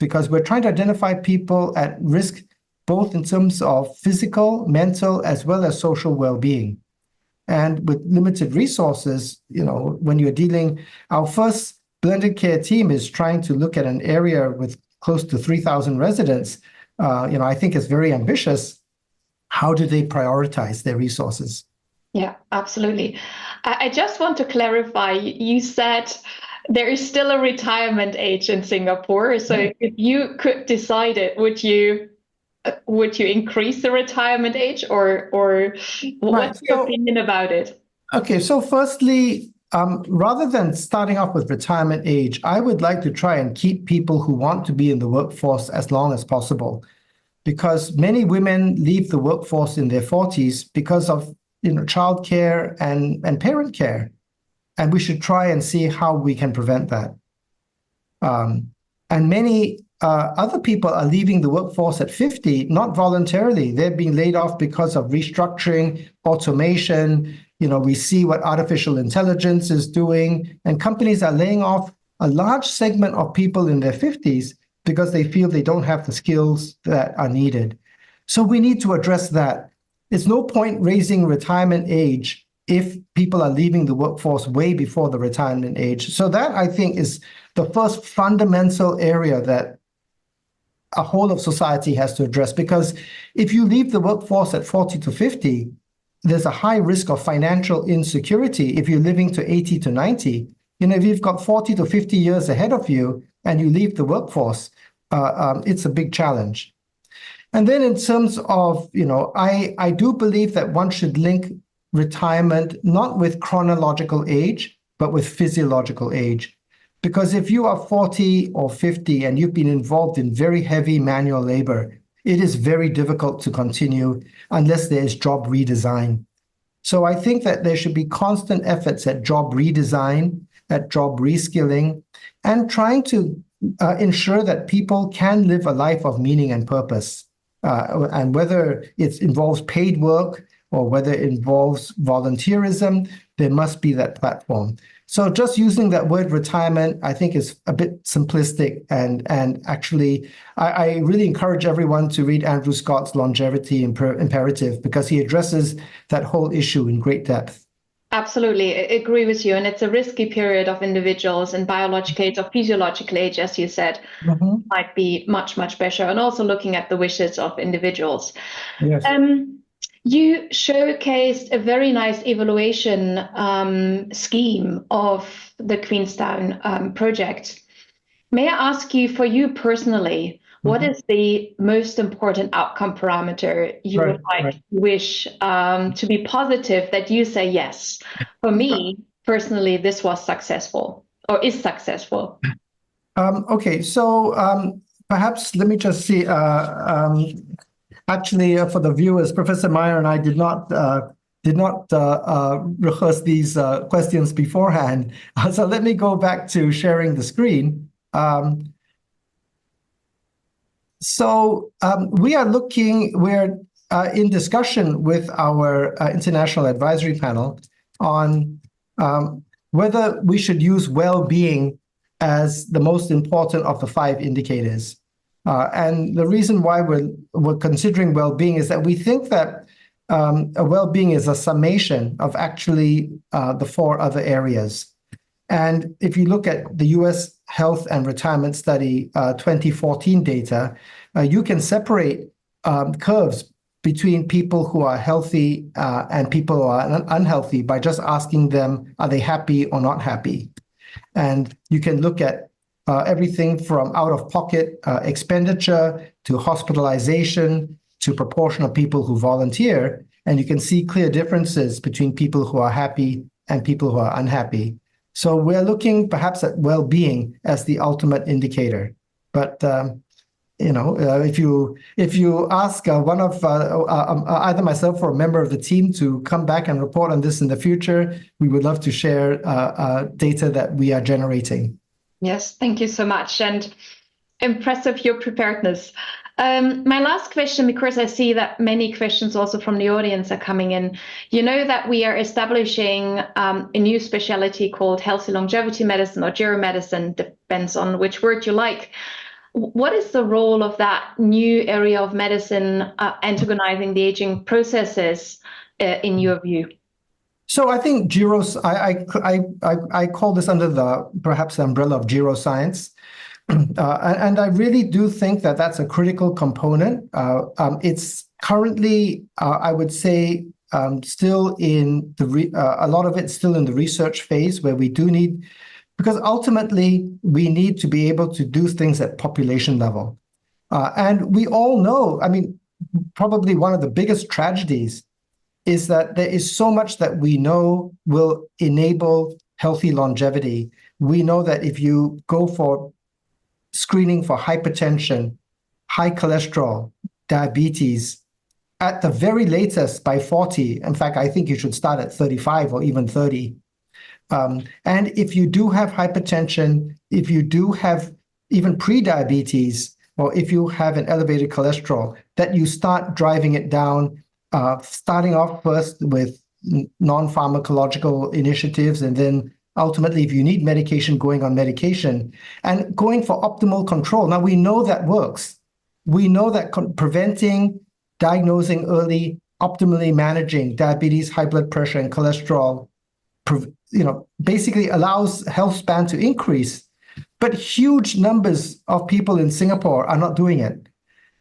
because we're trying to identify people at risk both in terms of physical, mental, as well as social well-being. And with limited resources, when you're dealing, our first blended care team is trying to look at an area with close to 3,000 residents. I think it's very ambitious. How do they prioritize their resources? Yeah, absolutely. I just want to clarify, you said there is still a retirement age in Singapore. So if you could decide it, would you increase the retirement age, or what's your opinion about it? Okay, so firstly, rather than starting off with retirement age, I would like to try and keep people who want to be in the workforce as long as possible, because many women leave the workforce in their 40s because of childcare and parent care, and we should try and see how we can prevent that. And many other people are leaving the workforce at 50, not voluntarily. They're being laid off because of restructuring, automation. We see what artificial intelligence is doing, and companies are laying off a large segment of people in their 50s because they feel they don't have the skills that are needed. So we need to address that. It's no point raising retirement age if people are leaving the workforce way before the retirement age. So that, I think, is the first fundamental area that a whole of society has to address, because if you leave the workforce at 40 to 50, there's a high risk of financial insecurity if you're living to 80 to 90. If you've got 40 to 50 years ahead of you and you leave the workforce, it's a big challenge. And then in terms of, I do believe that one should link retirement not with chronological age, but with physiological age. Because if you are 40 or 50 and you've been involved in very heavy manual labor, it is very difficult to continue unless there is job redesign. So I think that there should be constant efforts at job redesign, at job reskilling, and trying to ensure that people can live a life of meaning and purpose. And whether it involves paid work or whether it involves volunteerism, there must be that platform. So just using that word retirement, I think, is a bit simplistic. And actually, I really encourage everyone to read Andrew Scott's Longevity Imperative, because he addresses that whole issue in great depth. Absolutely, I agree with you. And it's a risky period of individuals, and biological age or physiological age, as you said, might be much, much better. And also looking at the wishes of individuals. Yes. You showcased a very nice evaluation scheme of the Queenstown project. May I ask you, for you personally, what is the most important outcome parameter you would wish to be positive that you say, yes, for me personally, this was successful or is successful? Okay, so perhaps let me just see. Actually, for the viewers, Professor Maier and I did not rehearse these questions beforehand. So let me go back to sharing the screen. We're in discussion with our international advisory panel on whether we should use well-being as the most important of the 5 indicators. And the reason why we're considering well-being is that we think that a well-being is a summation of actually the 4 other areas. And if you look at the US Health and Retirement Study 2014 data, you can separate curves between people who are healthy and people who are unhealthy by just asking them, are they happy or not happy? And you can look at everything from out-of-pocket expenditure to hospitalization to proportion of people who volunteer. And you can see clear differences between people who are happy and people who are unhappy. So we're looking perhaps at well-being as the ultimate indicator. But if you ask one of either myself or a member of the team to come back and report on this in the future, we would love to share data that we are generating. Yes, thank you so much, and impressive your preparedness. My last question, because I see that many questions also from the audience are coming in. You know that we are establishing a new specialty called healthy longevity medicine or geromedicine, depends on which word you like. What is the role of that new area of medicine antagonizing the aging processes in your view? So I think I call this under the perhaps the umbrella of geroscience. And I really do think that that's a critical component. It's currently, I would say, still in a lot of it's still in the research phase where we do need, because ultimately we need to be able to do things at population level. And we all know, I mean, probably one of the biggest tragedies is that there is so much that we know will enable healthy longevity. We know that if you go for screening for hypertension, high cholesterol, diabetes, at the very latest by 40. In fact, I think you should start at 35 or even 30. And if you do have hypertension, if you do have even pre-diabetes, or if you have an elevated cholesterol, that you start driving it down, starting off first with non-pharmacological initiatives, and then ultimately, if you need medication, going on medication and going for optimal control. Now, we know that works. We know that preventing, diagnosing early, optimally managing diabetes, high blood pressure, and cholesterol, basically allows health span to increase. But huge numbers of people in Singapore are not doing it.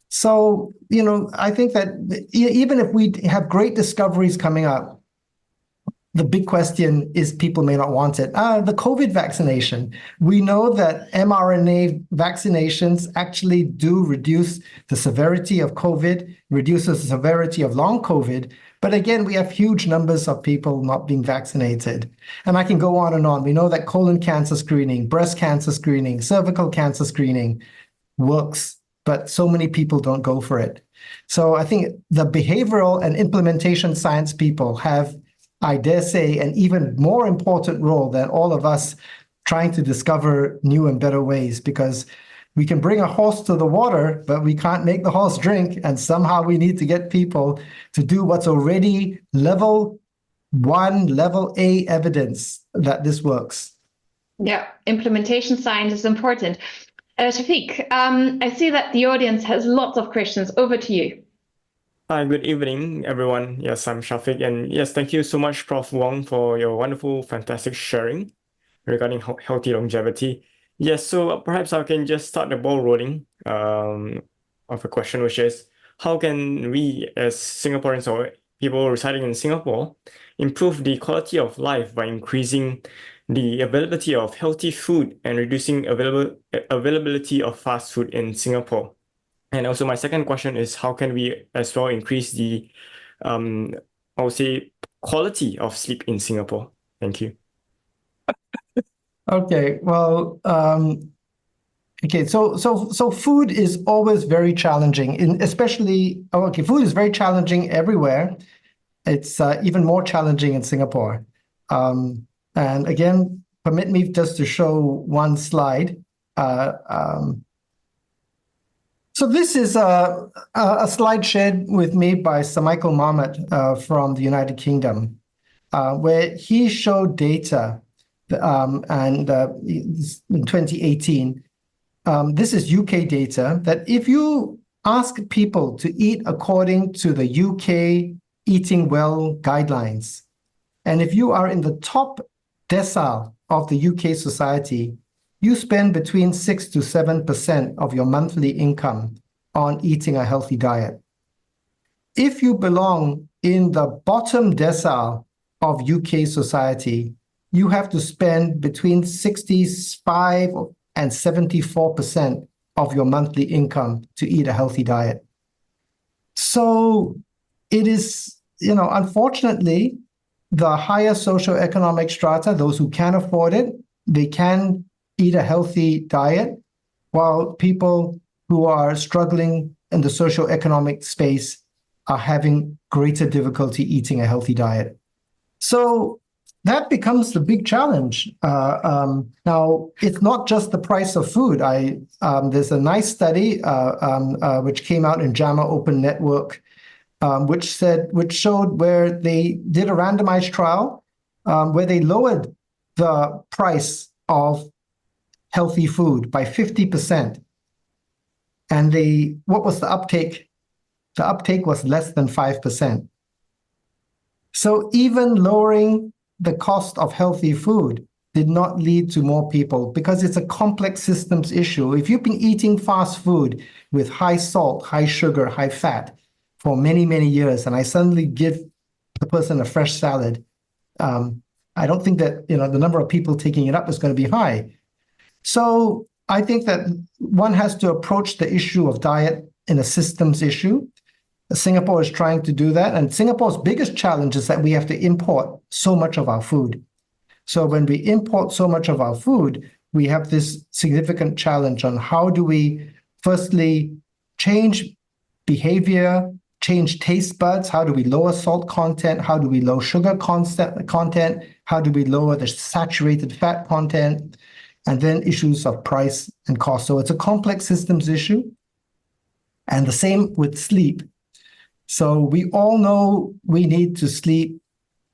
So, I think that even if we have great discoveries coming up, the big question is people may not want it. The COVID vaccination. We know that mRNA vaccinations actually do reduce the severity of COVID, reduces the severity of long COVID. But again, we have huge numbers of people not being vaccinated. And I can go on and on. We know that colon cancer screening, breast cancer screening, cervical cancer screening works, but so many people don't go for it. So I think the behavioral and implementation science people have, I dare say, an even more important role than all of us trying to discover new and better ways, because we can bring a horse to the water, but we can't make the horse drink. And somehow we need to get people to do what's already level 1, level A evidence that this works. Yeah, implementation science is important. Shafiq, I see that the audience has lots of questions. Over to you. Hi, good evening, everyone. Yes, I'm Shafiq, and yes, thank you so much, Prof Wong, for your wonderful, fantastic sharing regarding healthy longevity. Yes, so perhaps I can just start the ball rolling of a question, which is, how can we as Singaporeans or people residing in Singapore improve the quality of life by increasing the availability of healthy food and reducing availability of fast food in Singapore? And also my second question is, how can we as well increase the, I would say, quality of sleep in Singapore? Thank you. Okay, well, okay, so food is always very challenging, food is very challenging everywhere. It's even more challenging in Singapore. And again, permit me just to show one slide. So this is a slide shared with me by Sir Michael Marmot from the United Kingdom, where he showed data and in 2018, this is UK data, that if you ask people to eat according to the UK Eating Well guidelines, and if you are in the top decile of the UK society, you spend between 6 to 7% of your monthly income on eating a healthy diet. If you belong in the bottom decile of UK society, you have to spend between 65 and 74% of your monthly income to eat a healthy diet. So it is, unfortunately, the higher socioeconomic strata, those who can afford it, they can eat a healthy diet, while people who are struggling in the socioeconomic space are having greater difficulty eating a healthy diet. So that becomes the big challenge. Now, it's not just the price of food. There's a nice study which came out in JAMA Open Network, which showed where they did a randomized trial where they lowered the price of healthy food by 50%. And what was the uptake? The uptake was less than 5%. So even lowering the cost of healthy food did not lead to more people, because it's a complex systems issue. If you've been eating fast food with high salt, high sugar, high fat for many, many years, and I suddenly give the person a fresh salad, I don't think that the number of people taking it up is going to be high. So I think that one has to approach the issue of diet in a systems issue. Singapore is trying to do that. And Singapore's biggest challenge is that we have to import so much of our food. So when we import so much of our food, we have this significant challenge on how do we firstly change behavior, change taste buds, how do we lower salt content, how do we lower sugar content, how do we lower the saturated fat content, and then issues of price and cost. So it's a complex systems issue. And the same with sleep. So we all know we need to sleep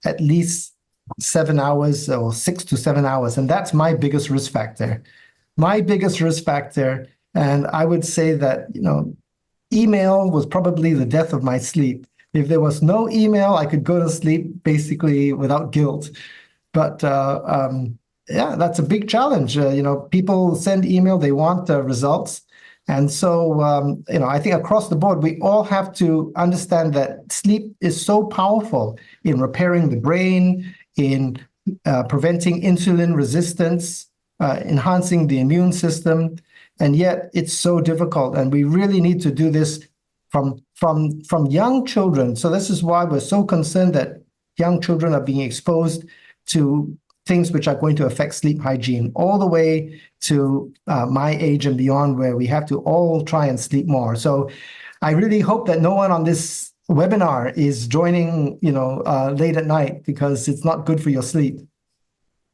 at least 7 hours or 6 to 7 hours. And that's my biggest risk factor. My biggest risk factor. And I would say that, email was probably the death of my sleep. If there was no email, I could go to sleep basically without guilt. But yeah, that's a big challenge. People send email, they want results. And so, I think across the board, we all have to understand that sleep is so powerful in repairing the brain, in preventing insulin resistance, enhancing the immune system. And yet it's so difficult. And we really need to do this from young children. So this is why we're so concerned that young children are being exposed to things which are going to affect sleep hygiene, all the way to my age and beyond, where we have to all try and sleep more. So I really hope that no one on this webinar is joining, late at night, because it's not good for your sleep.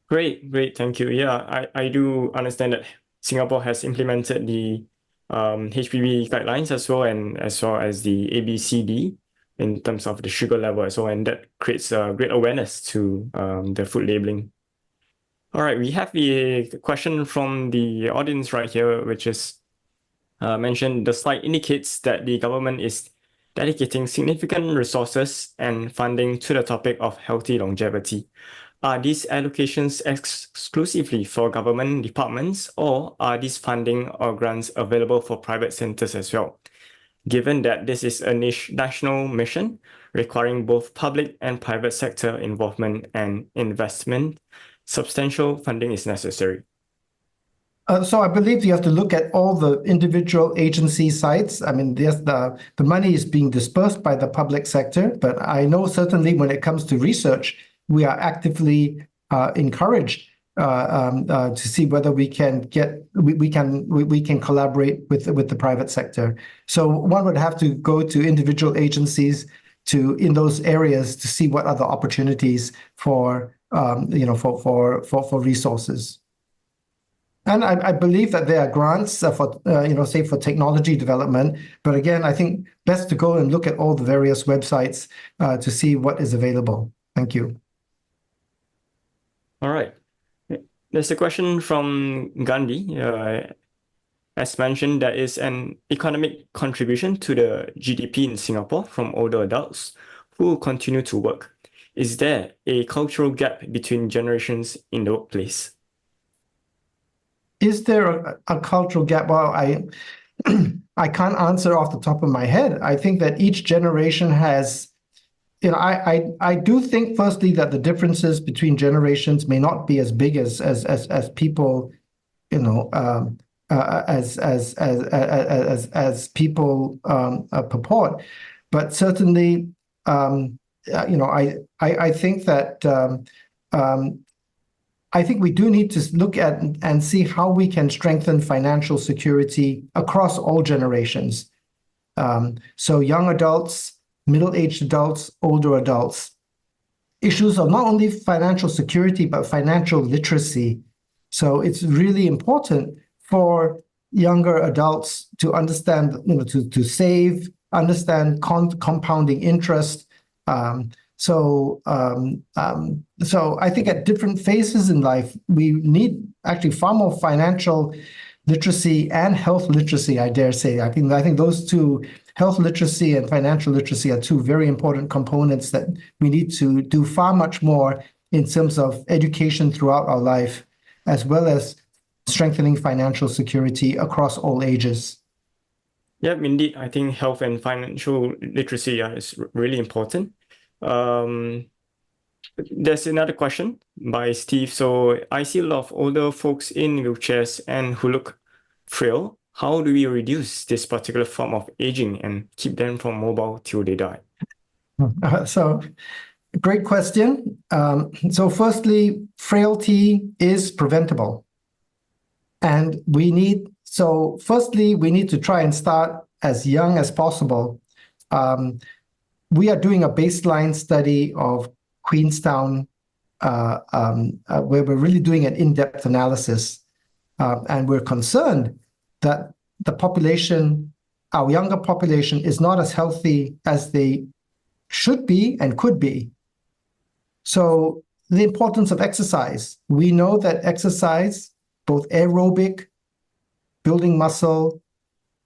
Great, thank you. Yeah, I do understand that Singapore has implemented the HPV guidelines as well as the ABCD in terms of the sugar level as well, and that creates a great awareness to the food labeling. All right, we have a question from the audience right here, which is mentioned. The slide indicates that the government is dedicating significant resources and funding to the topic of healthy longevity. Are these allocations exclusively for government departments, or are these funding or grants available for private centers as well? Given that this is a national mission requiring both public and private sector involvement and investment, substantial funding is necessary. So I believe you have to look at all the individual agency sites. I mean, yes, the money is being dispersed by the public sector, but I know certainly when it comes to research, we are actively encouraged to see whether we can collaborate with the private sector. So one would have to go to individual agencies in those areas to see what other opportunities for resources. And I believe that there are grants for say for technology development. But again, I think best to go and look at all the various websites to see what is available. Thank you. All right. There's a question from Gandhi. As mentioned, there is an economic contribution to the GDP in Singapore from older adults who continue to work. Is there a cultural gap between generations in the workplace? Is there a cultural gap? Well, I can't answer off the top of my head. I think that each generation has, I do think firstly that the differences between generations may not be as big as people, as people purport, but certainly, I think that. I think we do need to look at and see how we can strengthen financial security across all generations. So young adults, middle-aged adults, older adults. Issues of not only financial security, but financial literacy. So it's really important for younger adults to understand, to save, understand compounding interest. So I think at different phases in life, we need actually far more financial literacy and health literacy, I dare say. I think those two, health literacy and financial literacy, are two very important components that we need to do far much more in terms of education throughout our life, as well as strengthening financial security across all ages. Yep, indeed. I think health and financial literacy is really important. There's another question by Steve. So I see a lot of older folks in wheelchairs and who look frail. How do we reduce this particular form of aging and keep them from mobile till they die? So great question. So firstly, frailty is preventable. And firstly, we need to try and start as young as possible. We are doing a baseline study of Queenstown where we're really doing an in-depth analysis. And we're concerned that the population, our younger population, is not as healthy as they should be and could be. So the importance of exercise. We know that exercise, both aerobic, building muscle,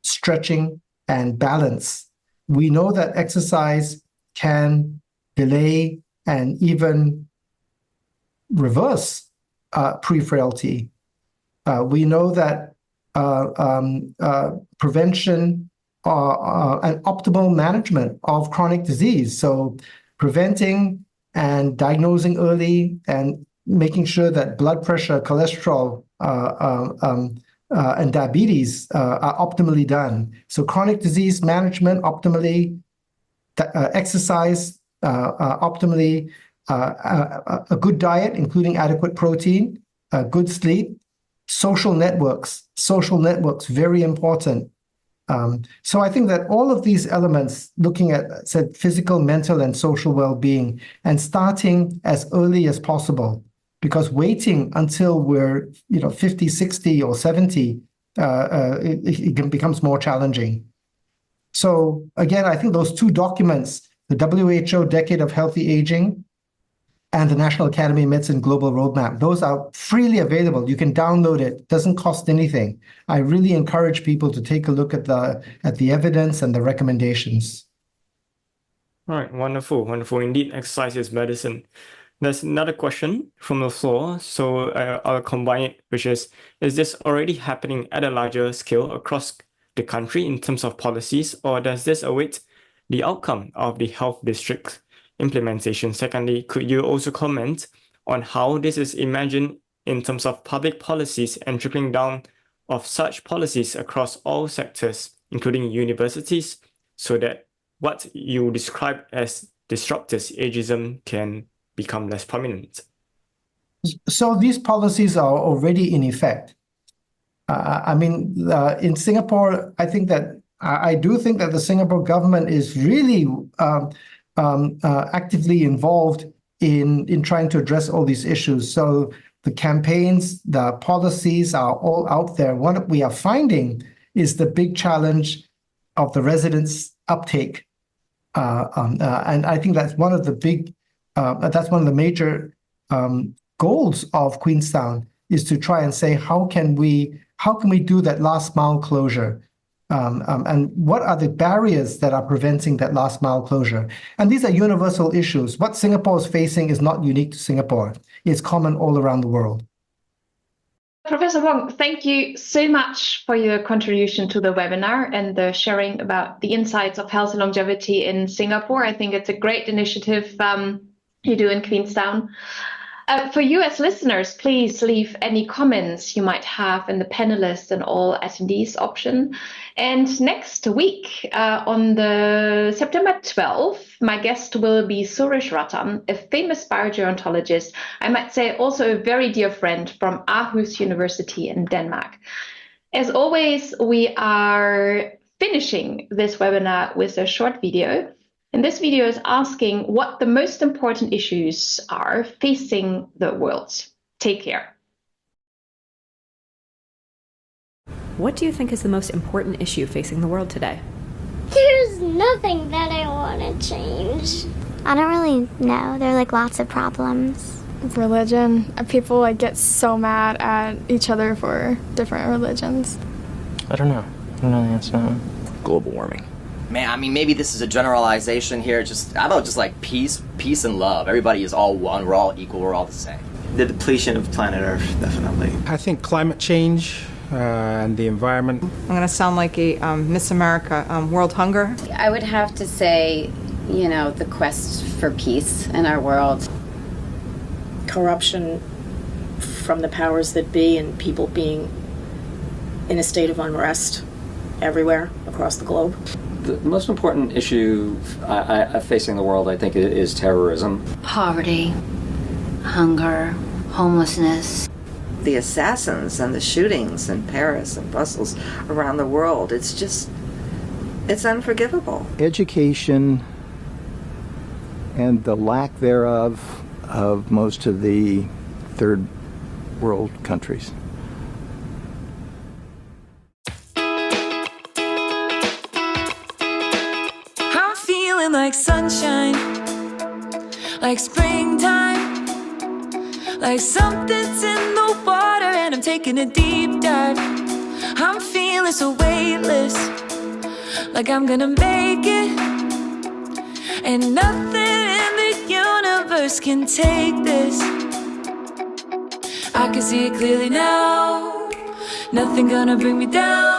stretching, and balance, we know that exercise can delay and even reverse pre-frailty. We know that prevention and optimal management of chronic disease, so preventing and diagnosing early and making sure that blood pressure, cholesterol, and diabetes are optimally done. So chronic disease management optimally, exercise optimally, a good diet, including adequate protein, good sleep, social networks, very important. So I think that all of these elements, looking at physical, mental, and social well-being, and starting as early as possible, because waiting until we're 50, 60, or 70, it becomes more challenging. So again, I think those two documents, the WHO Decade of Healthy Aging and the National Academy of Medicine Global Roadmap, those are freely available. You can download it. It doesn't cost anything. I really encourage people to take a look at the evidence and the recommendations. All right, wonderful, wonderful. Indeed, exercise is medicine. There's another question from the floor, so I'll combine it, which is this already happening at a larger scale across the country in terms of policies, or does this await the outcome of the Health District implementation? Secondly, could you also comment on how this is imagined in terms of public policies and trickling down of such policies across all sectors, including universities, so that what you describe as disruptors ageism can become less prominent? So these policies are already in effect. I mean, in Singapore, I do think that the Singapore government is really actively involved in trying to address all these issues. So the campaigns, the policies are all out there. What we are finding is the big challenge of the residents' uptake. And I think that's one of the major goals of Queenstown, is to try and say, how can we do that last mile closure? And what are the barriers that are preventing that last mile closure? And these are universal issues. What Singapore is facing is not unique to Singapore. It's common all around the world. Professor Wong, thank you so much for your contribution to the webinar and the sharing about the insights of health and longevity in Singapore. I think it's a great initiative you do in Queenstown. For you as listeners, please leave any comments you might have in the panelists and all attendees option. And next week, on the September 12th, my guest will be Suresh Rattan, a famous biogerontologist, I might say also a very dear friend from Aarhus University in Denmark. As always, we are finishing this webinar with a short video. And this video is asking what the most important issues are facing the world. Take care. What do you think is the most important issue facing the world today? There's nothing that I want to change. I don't really know. There are lots of problems. Religion. People get so mad at each other for different religions. I don't know the answer to that. Global warming. Man, I mean, maybe this is a generalization here. How about peace and love? Everybody is all one. We're all equal. We're all the same. The depletion of planet Earth, definitely. I think climate change and the environment. I'm going to sound like a Miss America, world hunger. I would have to say, the quest for peace in our world. Corruption from the powers that be and people being in a state of unrest everywhere across the globe. The most important issue facing the world, I think, is terrorism. Poverty, hunger, homelessness. The assassins and the shootings in Paris and Brussels around the world, it's unforgivable. Education and the lack thereof of most of the third world countries. Like sunshine, like springtime, like something's in the water and I'm taking a deep dive. I'm feeling so weightless, like I'm gonna make it, and nothing in the universe can take this. I can see it clearly now, nothing gonna bring me down.